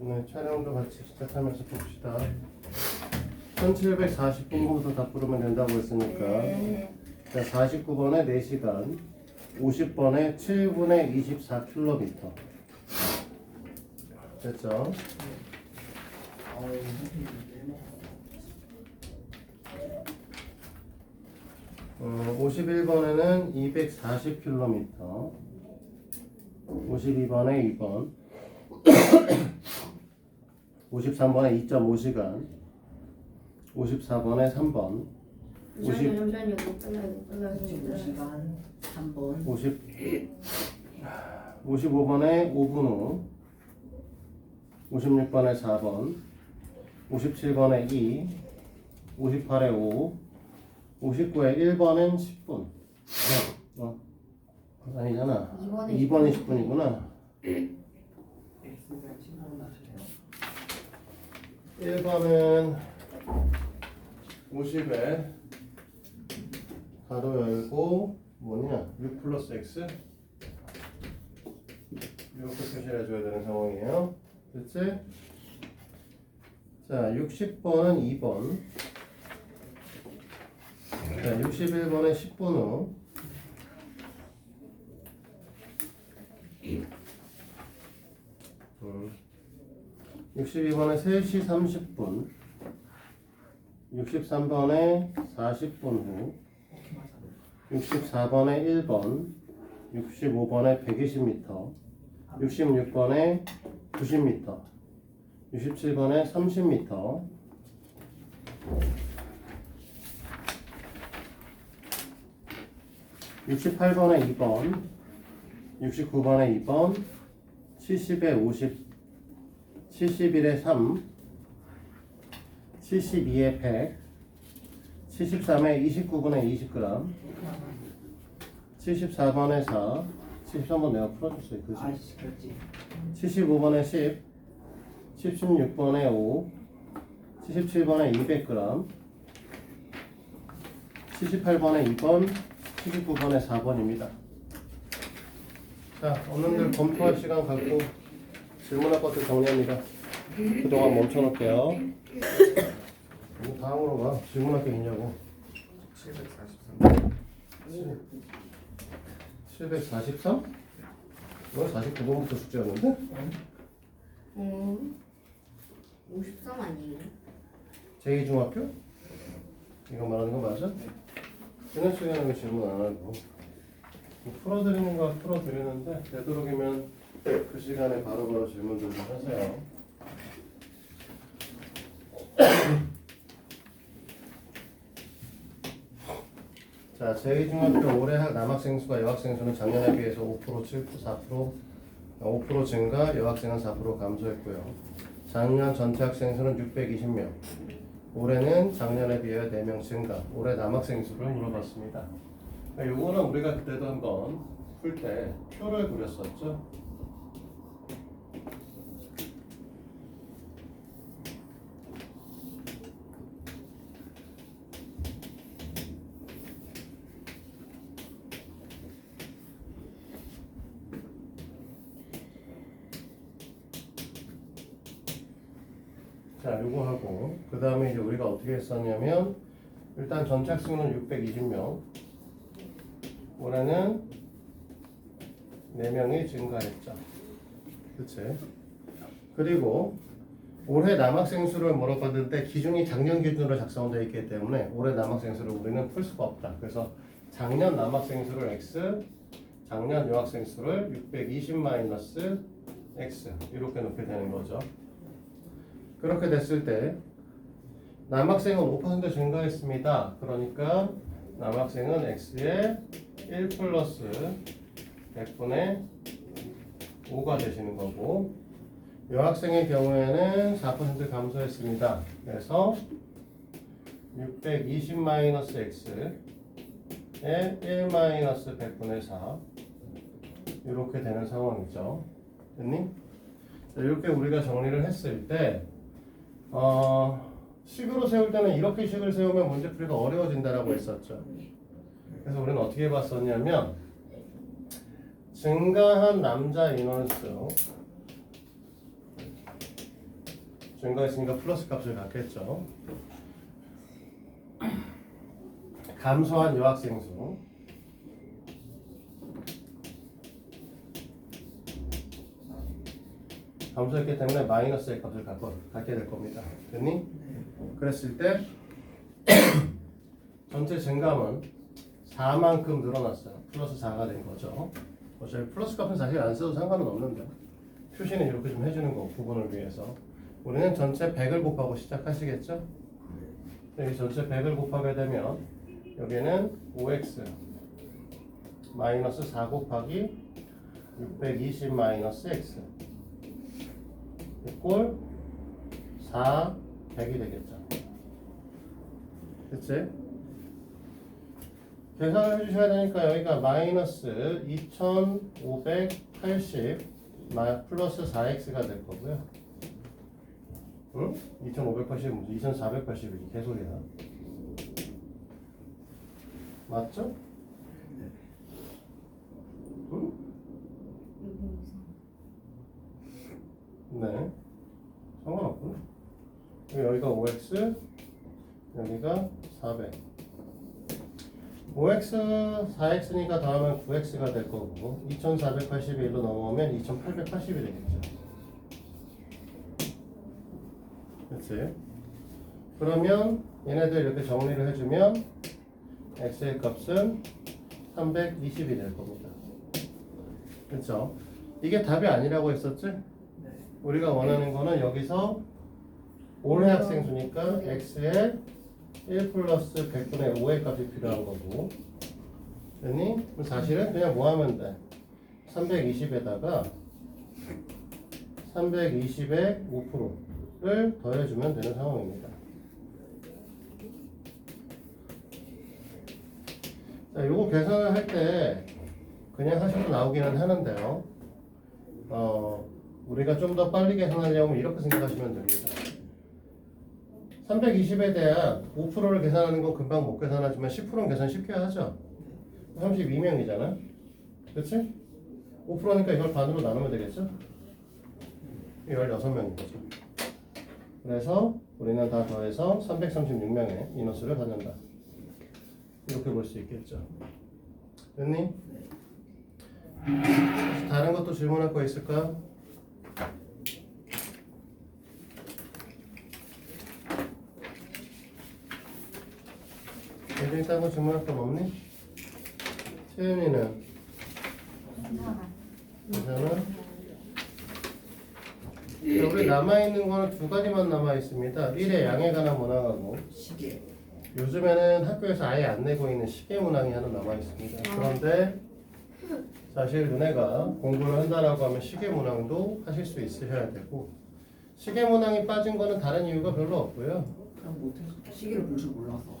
네, 촬영도 같이 시작하면서 봅시다. 1740분부터 다 부르면 된다고 했으니까 자, 49번에 4시간 50번에 7분의 24km 됐죠? 51번에는 240km 52번에 2번 53번에 2.5시간 54번에 3번 잠시만요. 빨라요. 25시간 3번 55번에 5분 후 56번에 4번 57번에 2 58에 5 59에 1번엔 10분 아니잖아 2번이 10분이구나 1번은 50에 가로 열고 뭐냐 6 플러스 x 이렇게 표시를 해줘야 되는 상황이에요. 됐지? 자 60번은 2번 자 61번에 10분 후 62번에 3시 30분 63번에 40분 후 64번에 1번 65번에 120m 66번에 90m 67번에 30m 68번에 2번 69번에 2번 70에 50 71에 3 72에 100 73에 29분에 20g 74번에 4 73번 내가 풀어줬어요. 그치? 75번에 10 76번에 5 77번에 200g 78번에 2번 79번에 4번입니다. 자, 오늘들 검토할 시간 갖고 질문할 것들 정리합니다. 그동안 멈춰놓을게요. 다음으로 가. 질문할 게 있냐고. 743? 너 49번부터 숙제였는데? 53 아니에요? 제2중학교? 이거 말하는 거 맞아? 지난 시간에 왜 질문 안 하고 풀어드리는 거 풀어드리는데 되도록이면 그 시간에 바로바로 질문들 좀 하세요. 자, 제2중학교 올해 남학생 수가 여학생 수는 작년에 비해서 5%, 7%, 4%, 5% 증가, 여학생은 4% 감소했고요. 작년 전체 학생 수는 620명. 올해는 작년에 비해 4명 증가. 올해 남학생 수를 물어봤습니다. 요거는 우리가 그때도 한번 풀 때 표를 그렸었죠. 자, 요거 하고 그 다음에 이제 우리가 어떻게 했었냐면 일단 전체 학생은 620명 올해는 4명이 증가했죠. 그치? 그리고 올해 남학생 수를 물어봤는데 기준이 작년 기준으로 작성되어 있기 때문에 올해 남학생 수를 우리는 풀 수가 없다. 그래서 작년 남학생 수를 x, 작년 여학생 수를 620 마이너스 x 이렇게 놓게 되는 거죠. 그렇게 됐을 때 남학생은 5% 증가했습니다. 그러니까 남학생은 x의 1 플러스 100분의 5가 되시는 거고 여학생의 경우에는 4% 감소했습니다. 그래서 620 마이너스 x의 1 마이너스 100분의 4 이렇게 되는 상황이죠. 됐니? 이렇게 우리가 정리를 했을 때 식으로 세울 때는 이렇게 식을 세우면 문제풀이가 어려워진다라고 했었죠. 그래서 우리는 어떻게 봤었냐면 증가한 남자 인원수 증가했으니까 플러스 값을 갖겠죠. 감소한 여학생수. 감소했기 때문에 마이너스의 값을 갖게 될 겁니다. 됐니? 그랬을 때 전체 증감은 4만큼 늘어났어요. 플러스 4가 된 거죠. 어차피 플러스 값은 사실 안 써도 상관은 없는데 표시는 이렇게 좀 해주는 거 구분을 위해서. 우리는 전체 100을 곱하고 시작하시겠죠? 여기 전체 100을 곱하게 되면 여기는 5x 마이너스 4 곱하기 620 마이너스 x 이꼴 4, 100이 되겠죠. 그치? 계산을 해주셔야 되니까 여기가 마이너스 2580 플러스 4x가 될 거고요. 응? 2580 무슨 2480이지 개소리야. 맞죠? 응? 네. 상관없구나. 여기가 5x, 여기가 400. 5x, 4x니까 다음은 9x가 될 거고 2481로 넘어오면 2880이 되겠죠. 그렇지? 그러면 얘네들 이렇게 정리를 해주면 x의 값은 320이 될 겁니다. 그렇죠? 이게 답이 아니라고 했었지? 우리가 원하는 거는 여기서 올해 학생 수니까 x의 1 플러스 100분의 5의 값이 필요한 거고. 됐니? 그럼 사실은 그냥 뭐 하면 돼? 320에다가 320의 5%를 더해주면 되는 상황입니다. 자, 요거 계산을 할 때 그냥 하셔도 나오기는 하는데요. 우리가 좀 더 빨리 계산하려면 이렇게 생각하시면 됩니다. 320에 대한 5%를 계산하는 건 금방 못 계산하지만 10%는 계산 쉽게 하죠. 32명이잖아. 그렇지? 5%니까 이걸 반으로 나누면 되겠죠? 16명인 거죠. 그래서 우리는 다 더해서 336명의 인원수를 받는다. 이렇게 볼 수 있겠죠. 됐니? 다른 것도 질문할 거 있을까? 애들이 따고 질문할 건 없니? 채윤이는? 괜찮아? 여기 남아있는 거는 두 가지만 남아있습니다. 1의 양에 관한 문항하고 시계. 요즘에는 학교에서 아예 안 내고 있는 시계 문항이 하나 남아있습니다. 그런데 사실 너네가 공부를 한다라고 하면 시계 문항도 하실 수 있으셔야 되고 시계 문항이 빠진 거는 다른 이유가 별로 없고요. 그냥 못해서 시계를 볼 줄 몰라서.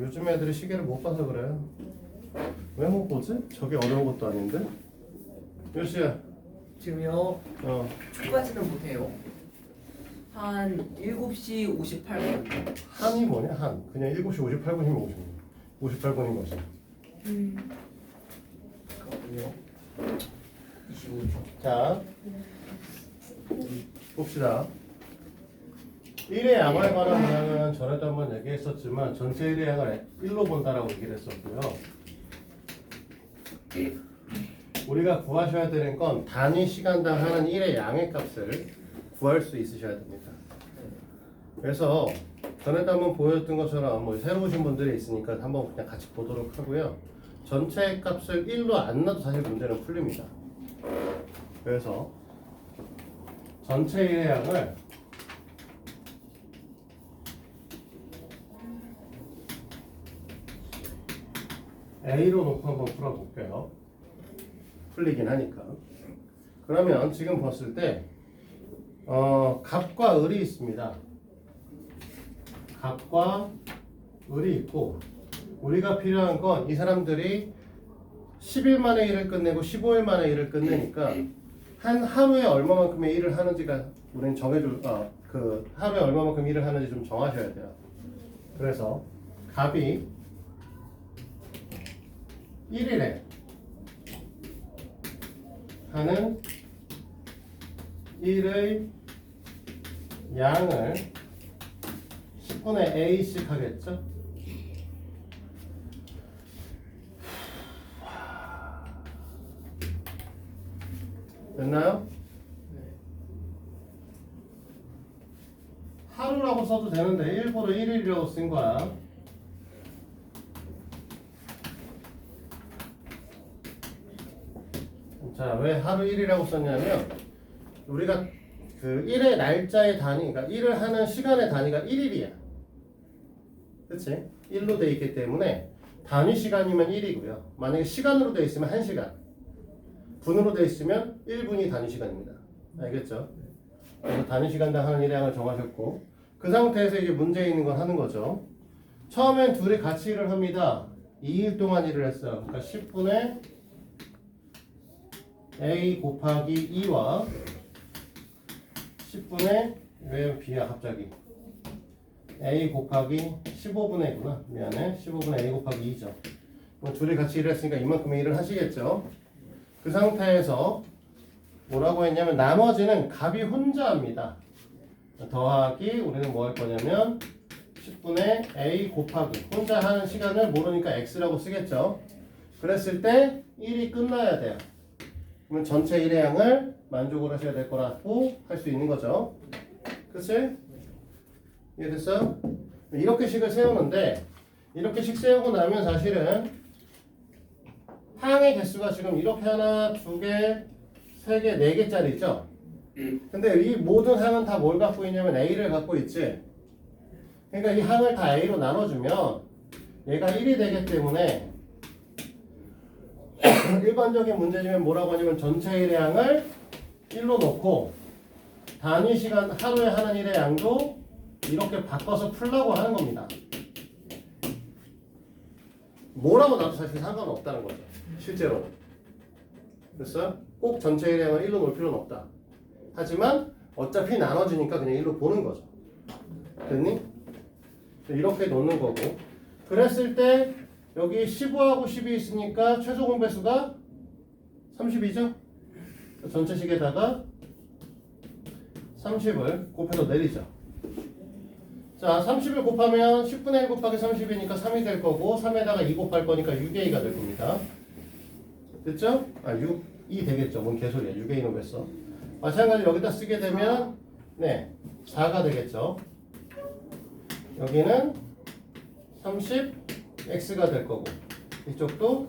요즘 애들이 시계를 못 봐서 그래요. 왜 못 보지? 저게 어려운 것도 아닌데? 몇 시야? 지금요 어, 초까지는 못해요. 한 7시 58분. 한이 뭐냐? 한. 그냥 7시 58분이면 58분인 거지. 그거든요. 25초. 자, 봅시다. 1의 양에 관한 문항은 전에도 한번 얘기했었지만 전체 1의 양을 1로 본다라고 얘기를 했었고요. 우리가 구하셔야 되는 건 단위 시간당 하는 1의 양의 값을 구할 수 있으셔야 됩니다. 그래서 전에도 한번 보여줬던 것처럼 뭐 새로 오신 분들이 있으니까 한번 그냥 같이 보도록 하고요. 전체 값을 1로 안 놔도 사실 문제는 풀립니다. 그래서 전체 1의 양을 A로 놓고 한번 풀어볼게요. 풀리긴 하니까. 그러면 지금 봤을 때 갑과 을이 있습니다. 갑과 을이 있고 우리가 필요한 건 이 사람들이 10일 만에 일을 끝내고 15일 만에 일을 끝내니까 한 하루에 얼마만큼의 일을 하는지가 우리는 그 하루에 얼마만큼 일을 하는지 좀 정하셔야 돼요. 그래서 갑이 1일에 하는 일의 양을 10분의 a씩 하겠죠? 됐나요? 하루라고 써도 되는데 일부러 1일이라고 쓴 거야. 자, 왜 하루 1이라고 썼냐면 우리가 그 1의 날짜의 단위, 그러니까 1을 하는 시간의 단위가 1일이야. 그치? 1로 돼 있기 때문에 단위 시간이면 1이고요. 만약에 시간으로 돼 있으면 1시간, 분으로 돼 있으면 1분이 단위 시간입니다. 알겠죠? 그래서 단위 시간당 하는 일량을 정하셨고, 그 상태에서 이제 문제에 있는 걸 하는 거죠. 처음엔 둘이 같이 일을 합니다. 2일 동안 일을 했어요. 그러니까 10분의 a 곱하기 2와 10분의 왜 b야 갑자기 a 곱하기 15분의구나. 미안해. 15분의 a 곱하기 2죠. 그럼 둘이 같이 일을 했으니까 이만큼의 일을 하시겠죠. 그 상태에서 뭐라고 했냐면 나머지는 갑이 혼자 합니다. 더하기 우리는 뭐 할 거냐면 10분의 a 곱하기 혼자 하는 시간을 모르니까 x라고 쓰겠죠. 그랬을 때 1이 끝나야 돼요. 그러면 전체 일의 양을 만족을 하셔야 될 거라고 할 수 있는 거죠. 그치? 이해됐어요? 이렇게 식을 세우는데 이렇게 식 세우고 나면 사실은 항의 개수가 지금 이렇게 하나, 두 개, 세 개, 네 개짜리죠? 근데 이 모든 항은 다 뭘 갖고 있냐면 A를 갖고 있지? 그러니까 이 항을 다 A로 나눠주면 얘가 1이 되기 때문에 일반적인 문제지만 뭐라고 하냐면 전체 일의 양을 1로 놓고 단위 시간 하루에 하는 일의 양도 이렇게 바꿔서 풀라고 하는 겁니다. 뭐라고 나도 사실 상관없다는 거죠. 실제로. 됐어요? 꼭 전체 일의 양을 1로 놓을 필요는 없다. 하지만 어차피 나눠지니까 그냥 1로 보는 거죠. 됐니? 이렇게 놓는 거고. 그랬을 때 여기 15하고 10이 있으니까 최소 공배수가 30이죠? 전체 식에다가 30을 곱해서 내리죠. 자, 30을 곱하면 10분의 1 곱하기 30이니까 3이 될 거고 3에다가 2 곱할 거니까 6A가 될 겁니다. 됐죠? 아, 6이 되겠죠. 뭔 개소리야. 6A는 왜 써? 마찬가지로 여기다 쓰게 되면 네, 4가 되겠죠. 여기는 30X가 될 거고 이쪽도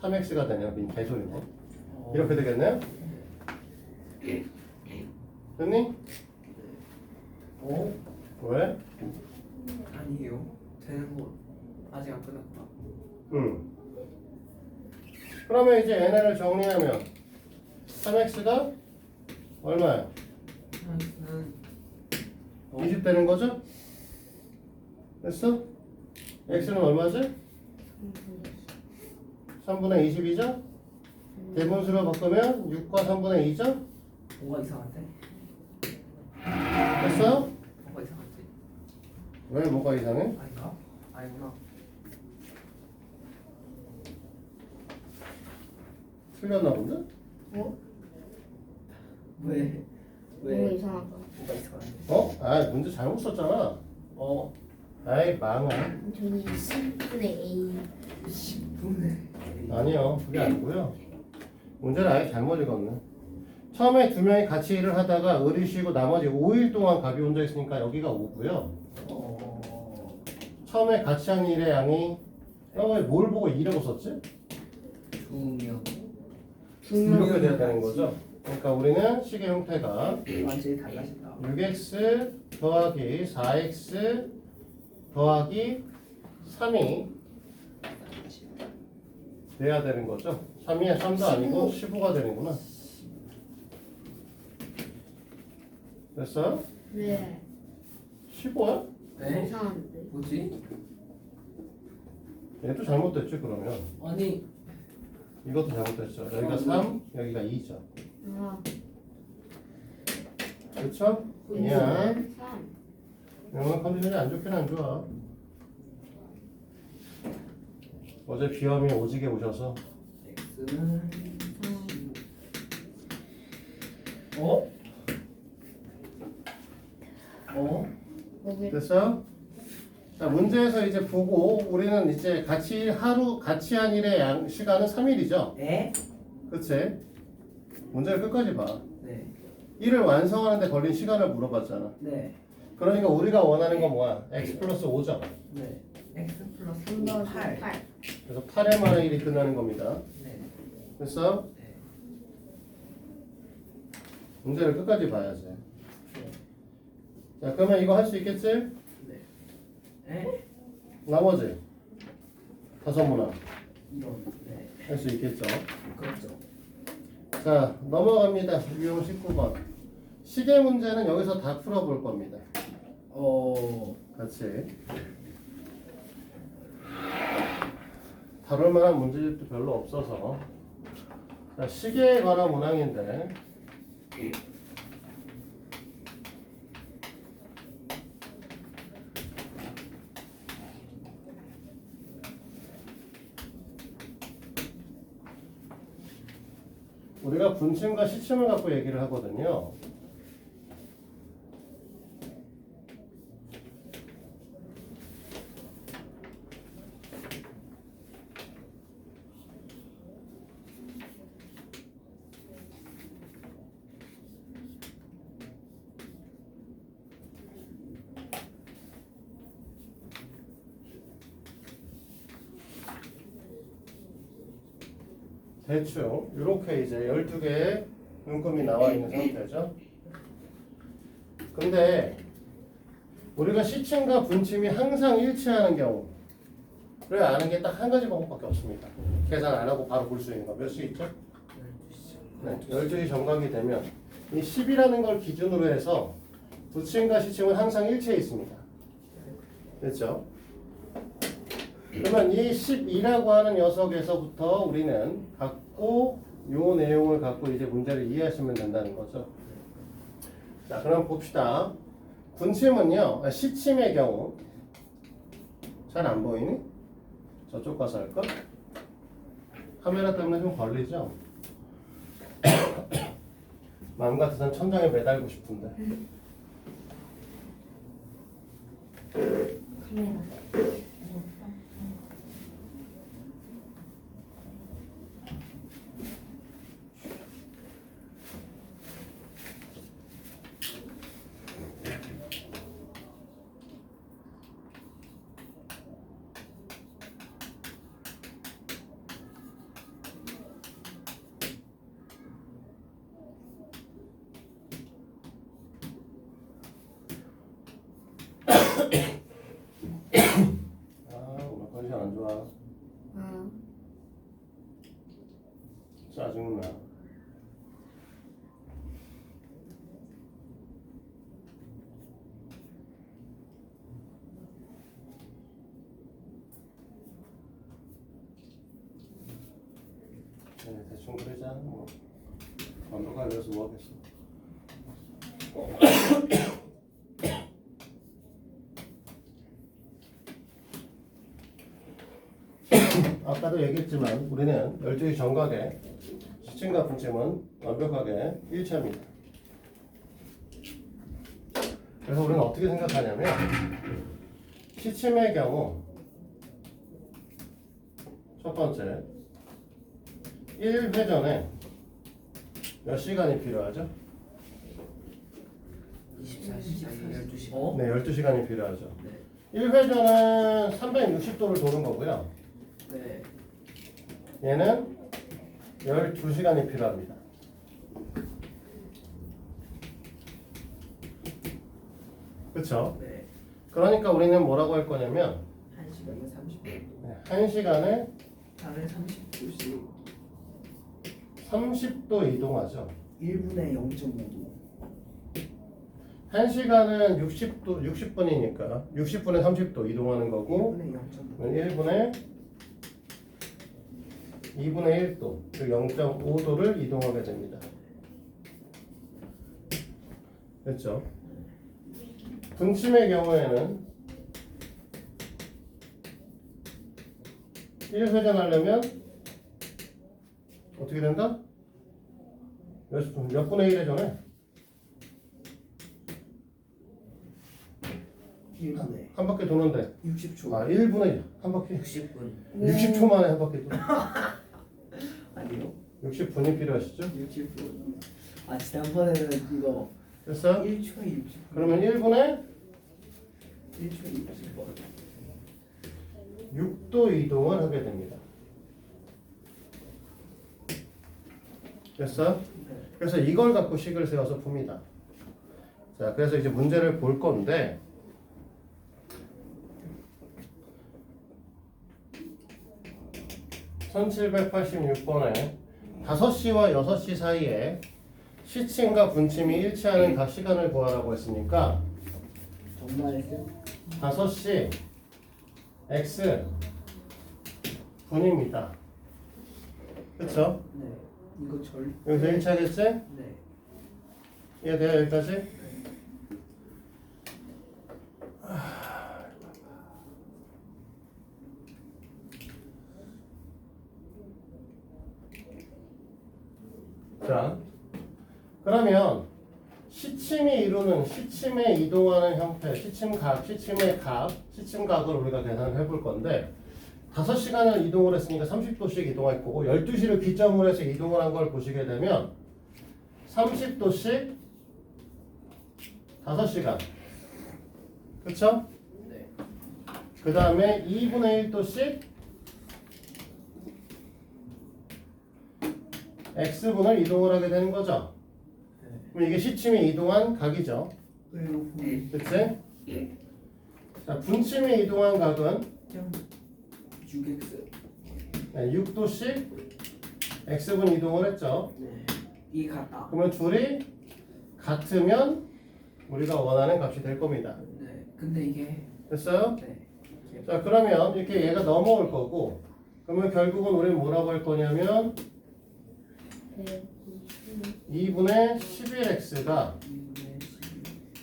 3X가 되네요. 민 개소리네. 이렇게 되겠네요. 됐니? 어? 왜? 아니에요. 되는 거 아직 안 끝났구나. 그러면 이제 얘네를 정리하면 3X가 얼마야? 는 20 되는 거죠? 됐어? X는 얼마지? 3분의 20이죠? 대분수로 바꾸면 6과 3분의 2죠? 뭐가 이상한데? 됐어요? 뭐가 이상한데? 왜 뭐가 이상해? 아닌가? 아니구나. 틀렸나 본데? 어? 왜? 너무 이상하다. 뭐가 이상한데? 어? 아, 문제 잘못 썼잖아. 아이, 망아. 저는 10분의 A. 10분에 아니요, 그게 아니고요. 문제를 아예 잘못 읽었네. 처음에 두 명이 같이 일을 하다가 의리 쉬고 나머지 5일 동안 갑이 혼자 있으니까 여기가 5고요. 처음에 같이 한 일의 양이 뭘 보고 2라고 썼지? 2명 이렇게 돼야 되는 거죠. 그러니까 우리는 식의 형태가 완전히 달라진다. 6x 더하기 4x 더하기 3이 돼야 되는 거죠. 3이 3도 아니고 15가 되는구나. 됐어요? 네. 15야? 네? 이상한데. 뭐지? 얘도 잘못됐지 그러면. 아니 이것도 잘못됐죠. 여기가 3, 여기가 2죠. 아, 그렇죠? 미안. 분수는 3. 영어 컨디션이 안 좋긴 안 좋아. 어제 비염이 오지게 오셔서 X는 3. 어? 목요일. 됐어? 자, 문제에서 이제 보고 우리는 이제 같이 한 일의 시간은 3일이죠. 에? 그치? 문제를 끝까지 봐. 네. 일을 완성하는데 걸린 시간을 물어봤잖아. 네. 그러니까 우리가 원하는 건 뭐야? x 플러스 5죠. 네. x 플러스 3 더하기 8. 8. 그래서 8의 만에 일이 끝나는 겁니다. 네. 됐어? 네. 문제를 끝까지 봐야지. 자, 그러면 이거 할 수 있겠지? 네. 에? 나머지 5문항 이런. 네. 할 수 있겠죠? 그렇죠. 자, 넘어갑니다. 유형 19번. 시계 문제는 여기서 다 풀어볼 겁니다. 같이. 다룰 만한 문제집도 별로 없어서. 자, 시계에 관한 문항인데. 우리가 분침과 시침을 갖고 얘기를 하거든요. 대충 이렇게 이제 12개의 눈금이 나와 있는 상태죠. 근데 우리가 시침과 분침이 항상 일치하는 경우를 아는 게 딱 한 가지 방법밖에 없습니다. 계산 안 하고 바로 볼 수 있는 거 몇 수 있죠? 네, 12시 정각이 되면 이 10이라는 걸 기준으로 해서 분침과 시침은 항상 일치해 있습니다. 됐죠? 그러면 이 12라고 하는 녀석에서부터 우리는 갖고 요 내용을 갖고 이제 문제를 이해하시면 된다는 거죠. 자, 그럼 봅시다. 분침은요, 시침의 경우 잘 안 보이니? 저쪽 가서 할까? 카메라 때문에 좀 걸리죠? 마음 같아서는 천장에 매달고 싶은데. 카메라. 오늘 컨디션 안 좋아. 아, 짜증나. 네, 대충 그러자. 뭐 완벽하게 해서 뭐 하겠어. 아까도 얘기했지만 우리는 12시 정각에 시침과 분침은 완벽하게 일치합니다. 그래서 우리는 어떻게 생각하냐면 시침의 경우 첫 번째 1회전에 몇 시간이 필요하죠? 24시간 12시. 네, 12시간이 필요하죠. 네. 1회전은 360도를 도는 거고요. 네. 얘는 12시간이 필요합니다. 그쵸? 네. 그러니까 우리는 뭐라고 할 거냐면 1시간에 30분. 1시간에 다른 30분씩 30도 이동하죠. 1분에 0.5도. 1시간은 60분이니까 60분에 30도 이동하는 거고 1분에 0.5도. 1분에 2분의 1도, 즉 0.5도를 이동하게 됩니다. 됐죠? 분침의 경우에는 1회전 하려면 어떻게 된다? 몇 분의 1회전에? 1분에 한 바퀴 도는데 60초. 아 1분에 한 바퀴 60분. 60초 만에 한 바퀴 도는 아니요. 60분이 필요하시죠? 60분. 아 지난번에는 이거 됐어요? 1초에 60분. 그러면 1분에 1초에 60번. 6도 이동을 하게 됩니다. 됐어? 네. 그래서 이걸 갖고 식을 세워서 풉니다. 자, 그래서 이제 문제를 볼 건데 1786번에 5시와 6시 사이에 시침과 분침이 일치하는 각 시간을 구하라고 했으니까 정말 했어요? 5시 x 분입니다. 그쵸? 네. 이거 절. 여기서 일치하겠지? 네. 이해돼요 여기까지? 자, 그러면 시침이 이루는 시침에 이동하는 형태, 시침각, 시침의 각, 시침각을 우리가 계산을 해볼 건데 5시간을 이동을 했으니까 30도씩 이동할 거고 12시를 기점으로 해서 이동을 한 걸 보시게 되면 30도씩 5시간 그쵸? 네. 그 다음에 2분의 1도씩 x분을 이동을 하게 되는 거죠. 네. 그럼 이게 시침이 이동한 각이죠. 네. 그치? 자, 분침이 이동한 각은 6x. 6도씩 x분 이동을 했죠. 네. 이게 같다. 그러면 둘이 같으면 우리가 원하는 값이 될 겁니다. 네. 근데 이게 됐어요? 네. 자, 그러면 이렇게 얘가 넘어올 거고 그러면 결국은 우리는 뭐라고 할 거냐면 2분의 11x가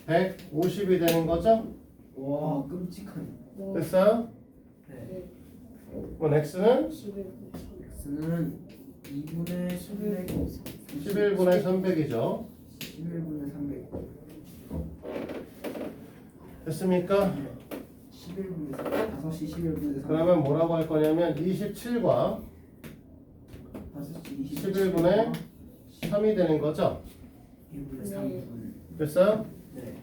2분의 150이 되는 거죠? 와 끔찍한. 됐어요? 네. 그럼 x는 x는 2분의 300. 11분의 300이죠. 11분의 300. 됐습니까? 11분의 300. 5시 11분의 300. 그러면 뭐라고 할 거냐면 27과 5시 11분의 3이 되는 거죠. 1분의 3분. 됐어요? 네.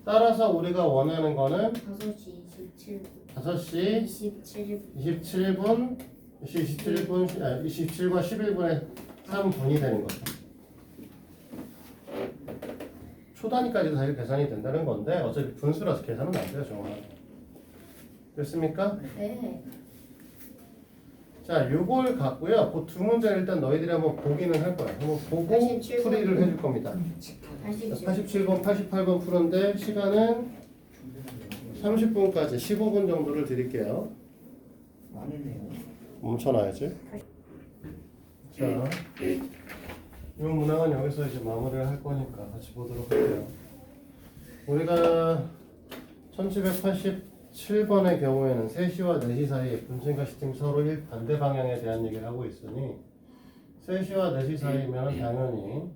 따라서 우리가 원하는 거는 5시 27분 5시 27분 27과 11분의 3분이 되는 거죠. 초단위까지도 사실 계산이 된다는 건데 어차피 분수라서 계산은 안 돼요, 정말. 됐습니까? 네. 자, 요걸 갖고요. 그 두 문제를 일단 너희들이 한번 보기는 할 거야. 한번 보고 87번. 풀이를 해줄 겁니다. 87번, 88번 푸는데 시간은 30분까지 15분 정도를 드릴게요. 망했네요. 멈춰놔야지. 자, 이 문항은 여기서 이제 마무리를 할 거니까 같이 보도록 할게요. 우리가 1787번의 경우에는 3시와 4시 사이에 분침과 시침 서로 반대 방향에 대한 얘기를 하고 있으니 3시와 4시 사이면 당연히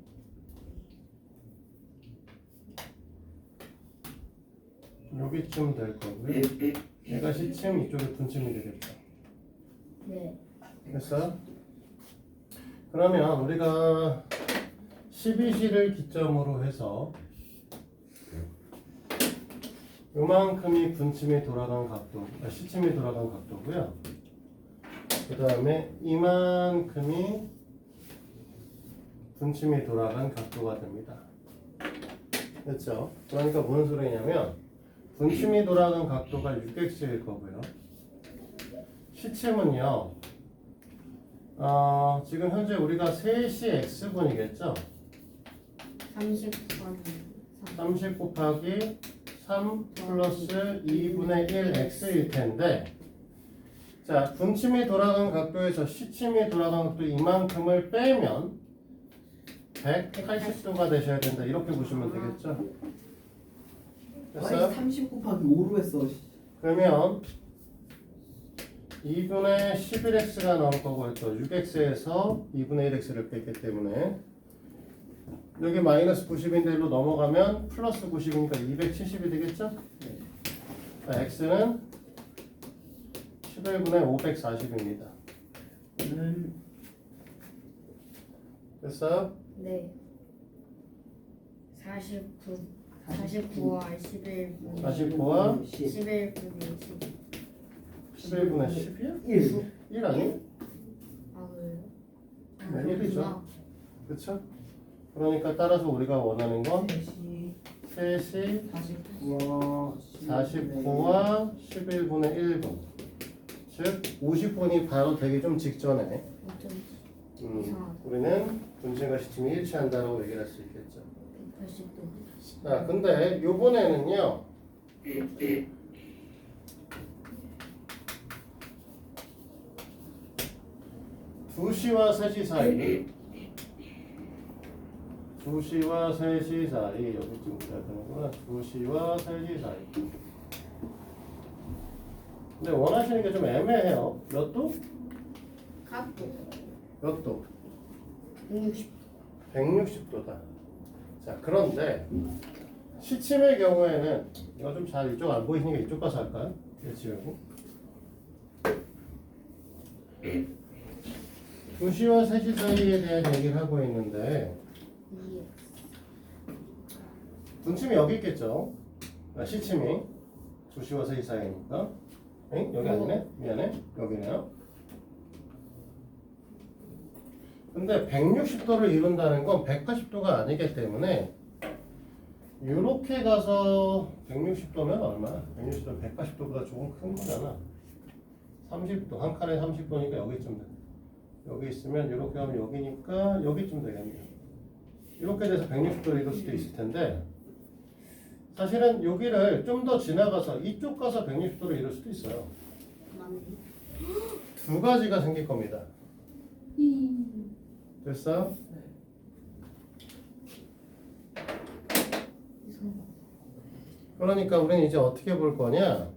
여기쯤 될 거고요. 얘가 시침, 이쪽이 분침이 되겠죠. 네. 됐어요? 그러면 우리가 12시를 기점으로 해서 요만큼이 분침이 돌아간 각도, 시침이 돌아간 각도고요. 그 다음에 이만큼이 분침이 돌아간 각도가 됩니다. 됐죠? 그러니까 무슨 소리냐면 분침이 돌아간 각도가 6x일 거고요. 시침은요. 지금 현재 우리가 3시 x분이겠죠? 30번 30 곱하기 3 플러스 2분의 1 x일 텐데 자, 분침이 돌아간 각도에서 시침이 돌아간 각도 이만큼을 빼면 180도가 되셔야 된다. 이렇게 보시면 되겠죠? 됐어요? 아니 30 곱하기 5로 했어. 그러면 2분의 11x가 나올 거고 또 6x에서 2분의 1x를 뺐기 때문에 여기 마이너스 90인데 일로 넘어가면 플러스 90이니까 270이 되겠죠? 네. 자, x는 11분의 540입니다. 됐어? 네. 49와 11분의 49와 11분의 10. 11분의 10이야? 1 아니? 아 그래요? 아, 네, 일이죠. 그렇구나. 그쵸? 그러니까 따라서 우리가 원하는 건 3시 3시 49와 49와 11분의 1분, 즉 50분이 바로 되기 좀 직전에 어쩐지 이상하다. 우리는 분신과 시침이 일치한다라고 얘기를 할 수 있겠죠. 180도. 자, 근데 요번에는요, 두 시와 3시 사이, 2시와 3시 사이, 여기쯤 돼야 되는구나. 2시와 3시 사이. 근데 원하시는 게 좀 애매해요. 몇 도? 각도 몇 도? 160. 160도다. 자, 그런데 시침의 경우에는 이거 좀 잘 이쪽 안 보이시니까 이쪽 가서 할까요? 예, 지우고. 2시와 3시 사이에 대한 얘기를 하고 있는데 분침이 여기 있겠죠? 아, 시침이 2시와 3시 사이니까. 엥? 여기 아니네? 미안해. 여기네요. 근데 160도를 이룬다는 건 180도가 아니기 때문에 이렇게 가서 160도면 얼마야? 160도면 180도보다 조금 큰 거잖아. 30도, 한 칸에 30도니까 여기쯤 돼. 여기 있으면 이렇게 하면 여기니까 여기쯤 되겠네요. 이렇게 돼서 160도를 이룰 수도 있을 텐데 사실은 여기를 좀 더 지나가서 이쪽 가서 160도를 이룰 수도 있어요. 맞네. 두 가지가 생길 겁니다. 됐어? 그러니까 우리는 이제 어떻게 볼 거냐?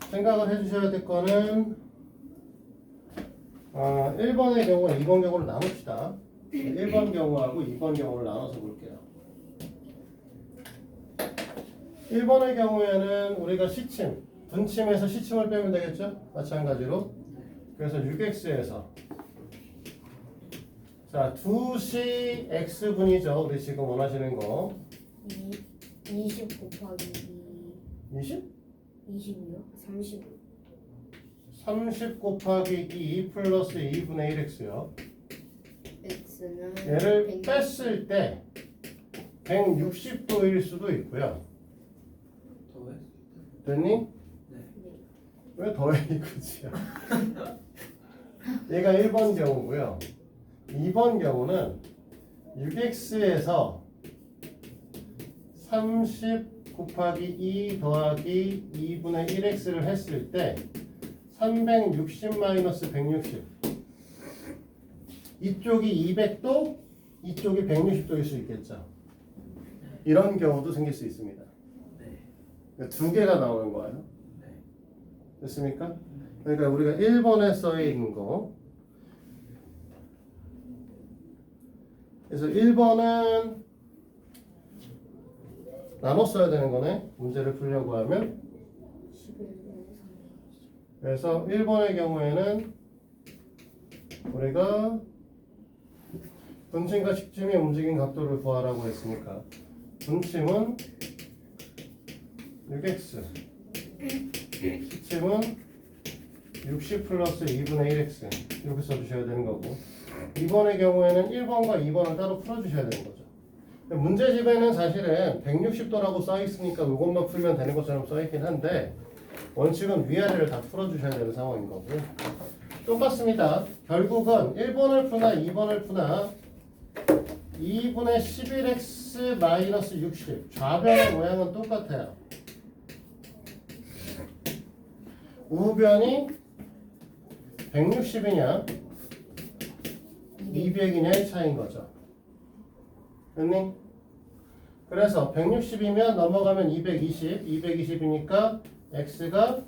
생각을 해주셔야 될 거는 1번의 경우와 2번 경우를 나눕시다. 1번 경우하고 2번 경우를 나눠서 볼게요. 1번의 경우에는 우리가 시침, 분침에서 시침을 빼면 되겠죠? 마찬가지로. 그래서 6x에서 자, 2시 x분이죠. 우리 지금 원하시는 거. 20 곱하기 20? 20이요? 30. 30 곱하기 2 플러스 2분의 1x요. x는 얘를 뺐을 때 160도일 수도 있고요. 더해? 됐니? 네. 왜 더해 이거지야? 얘가 1번 경우고요. 2번 경우는 6x에서 30 곱하기 2 더하기 2분의 1x를 했을 때 360 마이너스 160 이쪽이 200도 이쪽이 160도일 수 있겠죠. 이런 경우도 생길 수 있습니다. 네. 그러니까 두 개가 나오는 거예요. 네. 됐습니까? 그러니까 우리가 1번에 써 있는 거 그래서 1번은 나눠 써야 되는 거네. 문제를 풀려고 하면 11분의 그래서 1번의 경우에는 우리가 분침과 식침이 움직인 각도를 구하라고 했으니까 분침은 6x 식침은 60 플러스 2분의 1x 이렇게 써주셔야 되는 거고 2번의 경우에는 1번과 2번을 따로 풀어주셔야 되는 거죠. 문제집에는 사실은 160도라고 써있으니까 이것만 풀면 되는 것처럼 써있긴 한데 원칙은 위아래를 다 풀어주셔야 되는 상황인 거고요. 똑같습니다. 결국은 1번을 푸나 2번을 푸나 2분의 11x 마이너스 60 좌변의 모양은 똑같아요. 우변이 160이냐 200이냐의 차이인 거죠. 됐니? 그래서 160이면 넘어가면 220 220이니까 x가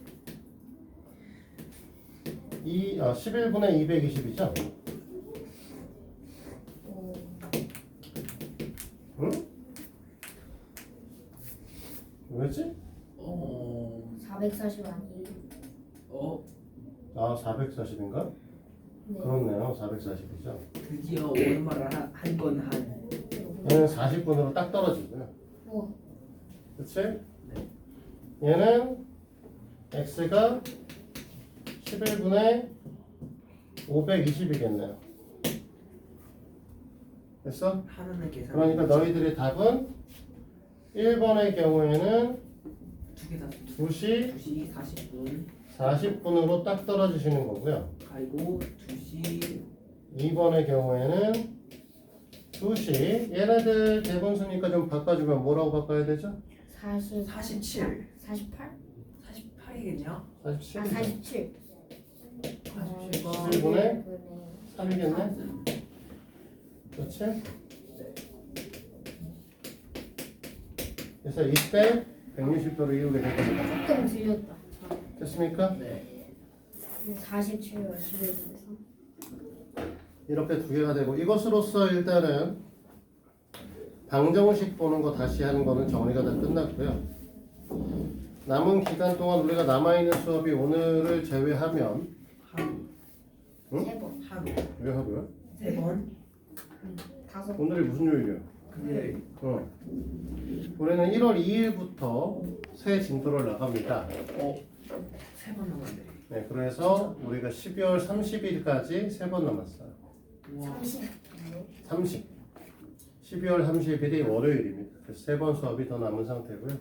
11분의 220이죠? 응? 왜지? 440 아니에요? 아 440인가? 네. 그렇네요. 440이죠. 드디어 오랜만에 한 건 한. 얘는 40분으로 딱 떨어지고요. 우와. 그치? 얘는 x가 11분의 520이겠네요. 됐어? 하나는 계산. 그러니까 너희들의 답은 1번의 경우에는 두개 다. 2시 2시 40분. 40분으로 딱 떨어지시는 거고요. 그리고 2시 2번의 경우에는 2시. 얘네들 대분수니까 좀 바꿔주면 뭐라고 바꿔야 되죠? 47. 48? 48이겠냐? 47이죠. 47. 47번. 11분의 3이겠네? 그렇지? 그래서 이때 160도로 이루게 될 겁니다. 조금 들렸다. 됐습니까? 네. 47과 11분에서. 이렇게 두 개가 되고 이것으로써 일단은 방정식 보는 거 다시 하는 거는 정리가 다 끝났고요. 남은 기간 동안 우리가 남아있는 수업이 오늘을 제외하면 하루. 응? 3번. 하루. 왜 하고요? 3번. 5번. 오늘이 무슨 요일이야? 금요일. 우리는 1월 2일부터 새 진도를 나갑니다. 3번 남았네. 네, 그래서 우리가 12월 30일까지 3번 남았어요. 우와. 30. 12월 30일이 월요일입니다. 그래서 3번 수업이 더 남은 상태고요.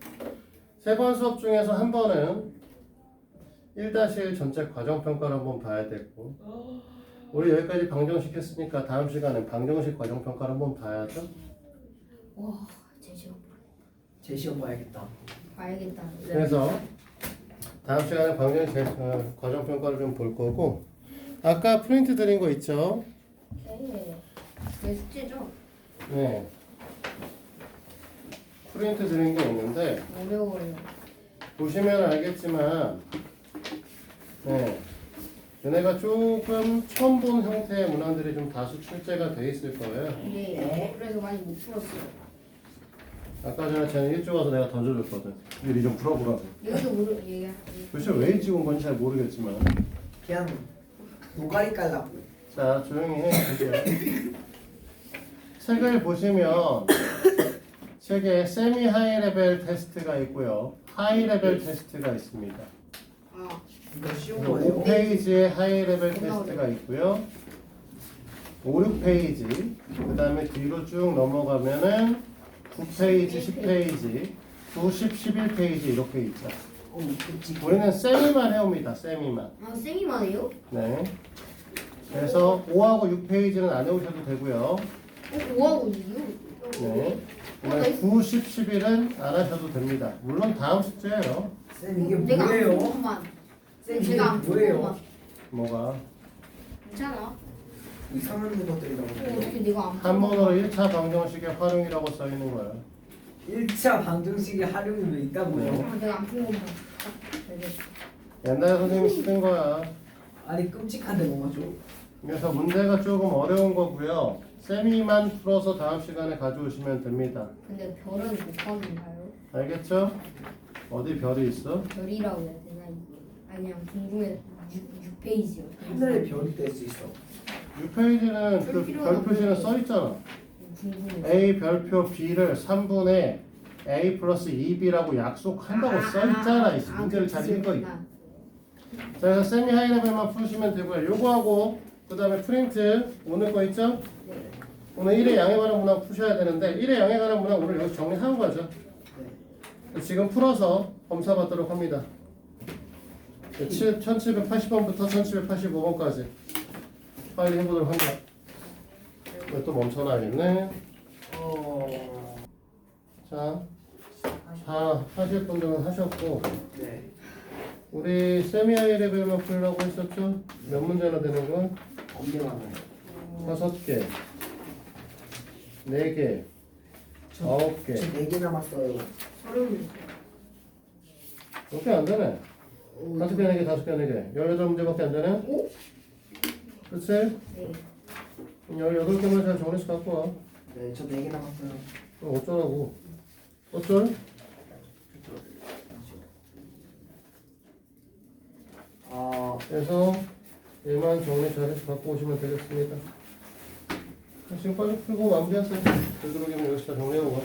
3번 수업 중에서 한 번은 1-1 전체 과정평가를 한번 봐야 되고 우리 여기까지 방정식 했으니까 다음 시간엔 방정식 과정평가를 한번 봐야죠. 와, 제 시험 제 시험 봐야겠다. 봐야겠다. 그래서 다음 시간에 방정식 과정평가를 좀 볼 거고 아까 프린트 드린 거 있죠? 오케이. 내 숙제죠? 네. 프린트 드린 게 있는데 어려워요. 보시면 알겠지만 네. 얘네가 조금 처음 본 형태의 문항들이 좀 다수 출제가 돼 있을 거예요. 네. 그래서 많이 못 풀었어요. 아까 전에 쟤는 일찍 와서 내가 던져줬거든. 미리 좀 풀어보라고. 이것도 모르 얘가. 도대체 왜 일찍 온 건지 잘 모르겠지만. 그냥 노가리 깔라고. 자, 조용히 해. 보세요. 책을 보시면 책에 세미 하이 레벨 테스트가 있고요. 하이 레벨 테스트가 있습니다. 아, 이거 쉬운 거예요? 5페이지에 하이 레벨 테스트가 있고요. 5, 6페이지. 그 다음에 뒤로 쭉 넘어가면은 9페이지, 10페이지, 9, 10, 11페이지 이렇게 있죠. 그치. 우리는 세미만 해옵니다. 세미만. 아 쌤이만 해요? 네. 그래서 5하고 6페이지는 안 해오셔도 되고요. 5하고 6이요? 네. 그다음에 9, 10, 11은 안 하셔도 됩니다. 물론 다음 숙제예요. 쌤 이게 내가 안 뭐예요? 푼것만. 쌤 이게 제가 안 뭐예요? 푼것만. 뭐가? 괜찮아. 이상한 것들이 어떻게 나오는데. 내가 안 한 푼 번으로 1차 방정식의 활용이라고 써 있는 거예요. 1차 방정식의 활용이 왜 있다고요? 네. 아, 내가 안 푼 것만. 되게. 옛날에 선생님이 쓰는 거야. 아니 끔찍한데 뭐죠? 그래서 문제가 조금 어려운 거고요. 세미만 풀어서 다음 시간에 가져오시면 됩니다. 근데 별은 곱하기인가요? 알겠죠? 어디 별이 있어? 별이라고 해야 되나 이게? 아니 그냥 궁금해. 6페이지요. 하늘에 별이 될 수 있어. 6페이지는 그 별 표시는 써 있잖아. 궁금해. A 별표 B를 3분의 A 플러스 2B라고 약속한다고 써 있잖아. 이 문제를 잘 읽어. 자, 그래서 세미 하이 레벨만 푸시면 되고요. 요거하고 그 다음에 프린트 오늘 거 있죠? 네. 오늘 1회 양에 관한 문항 푸셔야 되는데 1회 양에 관한 문항 오늘 여기서 정리하고 가죠. 지금 풀어서 검사받도록 합니다. 1780번부터 1785번까지 빨리 해보도록 합니다. 이거 또 멈춰놔야겠네. 자, 다 하실 분들은 하셨고 네. 우리 세미하이 레벨만 풀려고 했었죠? 몇 문제나 되는 건? 엄청 많아요. 5개, 4개, 9개. 저 4개 남았어요. 서른. 몇개 안 되네. 5개, 4개, 5개, 4개. 18문제밖에 안 되네? 오? 그치? 네. 18개만 잘 정리해서 갖고 와. 네, 저 4개 남았어요. 그럼 어쩌라고? 어쩔? 그래서 얘만 정리 잘해서 갖고 오시면 되겠습니다. 지금까지 풀고 마무리하세요. 되도록이면 여기서 다 정리하고 가.